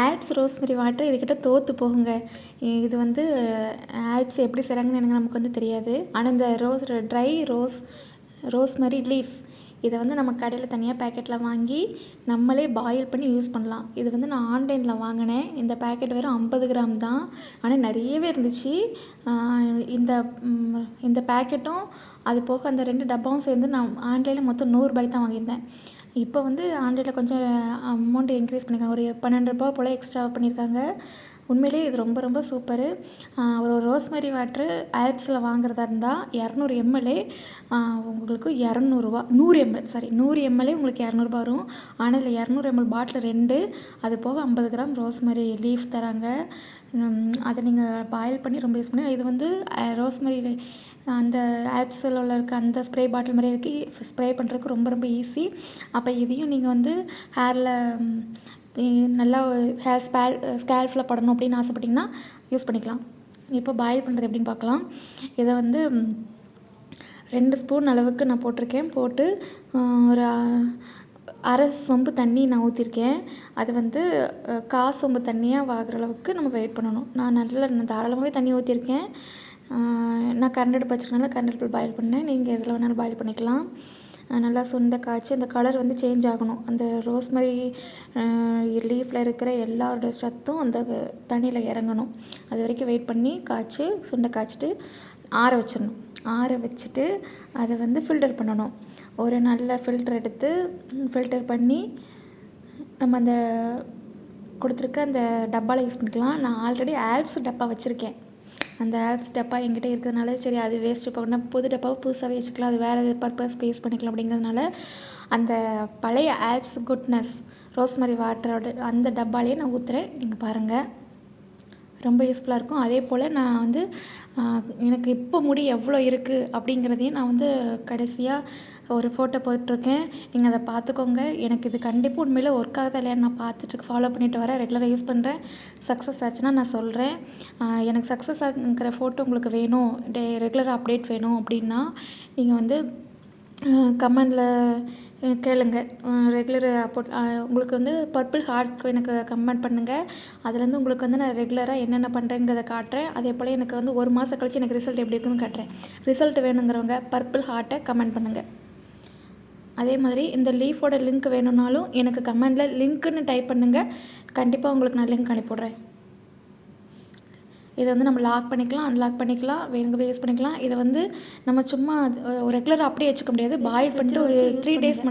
Alps rosemary water இதுக்கிட்ட தோற்று போகுங்க. இது வந்து ஆல்ப்ஸ் எப்படி செய்கிறாங்கன்னு எனக்கு நமக்கு வந்து தெரியாது. ஆனால் இந்த ட்ரை ரோஸ்மெரி லீஃப் இதை வந்து நம்ம கடையில் தனியாக பேக்கெட்டில் வாங்கி நம்மளே பாயில் பண்ணி யூஸ் பண்ணலாம். இது வந்து நான் ஆன்லைனில் வாங்கினேன். இந்த பேக்கெட் வெறும் 50 கிராம் தான். ஆனால் நிறையவே இருந்துச்சு. இந்த இந்த பேக்கெட்டும் அது போக அந்த 2 டப்பாவும் சேர்ந்து நான் ஆன்லைனில் மொத்தம் 100 ரூபாய்க்கு தான் வாங்கியிருந்தேன். இப்போ வந்து ஆன்லைனில் கொஞ்சம் அமௌண்ட் இன்க்ரீஸ் பண்ணியிருக்காங்க. ஒரு 12 ரூபா போல் எக்ஸ்ட்ரா பண்ணியிருக்காங்க. உண்மையிலே இது ரொம்ப ரொம்ப சூப்பரு. ஒரு ரோஸ்மெரி வாட்ரு ஆல்ப்ஸில் வாங்குறதா இருந்தால் 200 எம்எல்ஏ உங்களுக்கு 200 100 எம்எல் 100 எம்எல்ஏ உங்களுக்கு 200 வரும். ஆனால் இதில் 200 எம்எல் பாட்டில் 2, அது போக 50 கிராம் ரோஸ்மெரி லீஃப் தராங்க. அதை நீங்கள் பாயில் பண்ணி ரொம்ப யூஸ் பண்ணி இது வந்து ரோஸ்மெரி அந்த ஆல்ப்ஸில் இருக்க அந்த ஸ்ப்ரே பாட்டில் மாதிரி இருக்குது. ஸ்ப்ரே பண்ணுறதுக்கு ரொம்ப ரொம்ப ஈஸி. அப்போ இதையும் நீங்கள் வந்து ஹேரில் நல்லா ஹேர் ஸ்கேல்ஃபில் படணும் அப்படின்னு ஆசைப்பட்டிங்கன்னா யூஸ் பண்ணிக்கலாம். இப்போ பாயில் பண்ணுறது எப்படின்னு பார்க்கலாம். இதை வந்து 2 ஸ்பூன் அளவுக்கு நான் போட்டிருக்கேன். போட்டு ஒரு அரை சொம்பு தண்ணி நான் ஊற்றிருக்கேன். அது வந்து சொம்பு தண்ணியாக ஆகிற அளவுக்கு நம்ம வெயிட் பண்ணணும். நான் தாராளமாகவே தண்ணி ஊற்றிருக்கேன். நான் கரண்ட் அடுப்பு வச்சுருக்கனால கரண்ட் அடுப்பில் பாயில் பண்ணேன். நீங்கள் எதில் வேணாலும் பாயில் பண்ணிக்கலாம். நல்லா சுண்டை காய்ச்சி அந்த கலர் வந்து சேஞ்ச் ஆகணும். அந்த ரோஸ்மெரி லீஃபில் இருக்கிற எல்லாரோட சத்தும் அந்த தண்ணியில் இறங்கணும். அது வரைக்கும் வெயிட் பண்ணி சுண்டை காய்ச்சிட்டு ஆற வச்சிடணும். ஆற வச்சுட்டு அதை வந்து ஃபில்டர் பண்ணணும். ஒரு நல்ல ஃபில்டர் எடுத்து ஃபில்டர் பண்ணி நம்ம அந்த கொடுத்துருக்க அந்த டப்பாவில் யூஸ் பண்ணிக்கலாம். நான் ஆல்ரெடி ஆல்ப்ஸ் டப்பா வச்சுருக்கேன். அந்த ஆல்ப்ஸ் டப்பா என்கிட்ட இருக்கிறதுனால சரி அது வேஸ்ட்டு போகணும், புது டப்பாவை புதுசாகவே வச்சுக்கலாம், அது வேறு பர்பஸ்க்கு யூஸ் பண்ணிக்கலாம் அப்படிங்கிறதுனால அந்த பழைய ஆல்ப்ஸ் குட்னஸ் ரோஸ்மெரி வாட்டரோட அந்த டப்பாலேயே நான் ஊற்றுறேன். நீங்கள் பாருங்கள், ரொம்ப யூஸ்ஃபுல்லாக இருக்கும். அதே போல் நான் வந்து எனக்கு இப்போ முடி எவ்வளோ இருக்குது அப்படிங்கிறதையும் நான் வந்து கடைசியாக ஒரு ஃபோட்டோ போட்டுருக்கேன். நீங்கள் அதை பார்த்துக்கோங்க. எனக்கு இது கண்டிப்பாக உண்மையில் ஒர்க் ஆகுதா இல்லையான்னு நான் பார்த்துட்டு ஃபாலோ பண்ணிட்டு வரேன். ரெகுலராக யூஸ் பண்ணுறேன். சக்ஸஸ் ஆச்சுன்னா நான் சொல்கிறேன். எனக்கு சக்ஸஸ் ஆகுங்கிற ஃபோட்டோ உங்களுக்கு வேணும், ரெகுலராக அப்டேட் வேணும் அப்படின்னா நீங்கள் வந்து கமெண்டில் கேளுங்க. ரெகுலர் உங்களுக்கு வந்து பர்பிள் ஹார்ட் எனக்கு கமெண்ட் பண்ணுங்கள். அதுலேருந்து உங்களுக்கு வந்து நான் ரெகுலராக என்னென்ன பண்ணுறேங்கிறத காட்டுறேன். அதே போல் எனக்கு வந்து 1 மாதம் கழிச்சு எனக்கு ரிசல்ட் எப்படி இருக்குன்னு காட்டுறேன். ரிசல்ட் வேணுங்கிறவங்க பர்பிள் ஹார்ட்டை கமெண்ட் பண்ணுங்கள். அதே மாதிரி இந்த லீஃபோட லிங்க் வேணும்னாலும் எனக்கு கமெண்டில் லிங்க்குன்னு டைப் பண்ணுங்கள். கண்டிப்பாக உங்களுக்கு நான் லிங்க் அனுப்பிவிட்றேன். இதை வந்து நம்ம லாக் பண்ணிக்கலாம், அன்லாக் பண்ணிக்கலாம், வேணுங்கவே யூஸ் பண்ணிக்கலாம். இதை வந்து நம்ம சும்மா ரெகுலராக அப்படியே வச்சுக்க முடியாது. பாயில் பண்ணிட்டு ஒரு 3 டேஸ்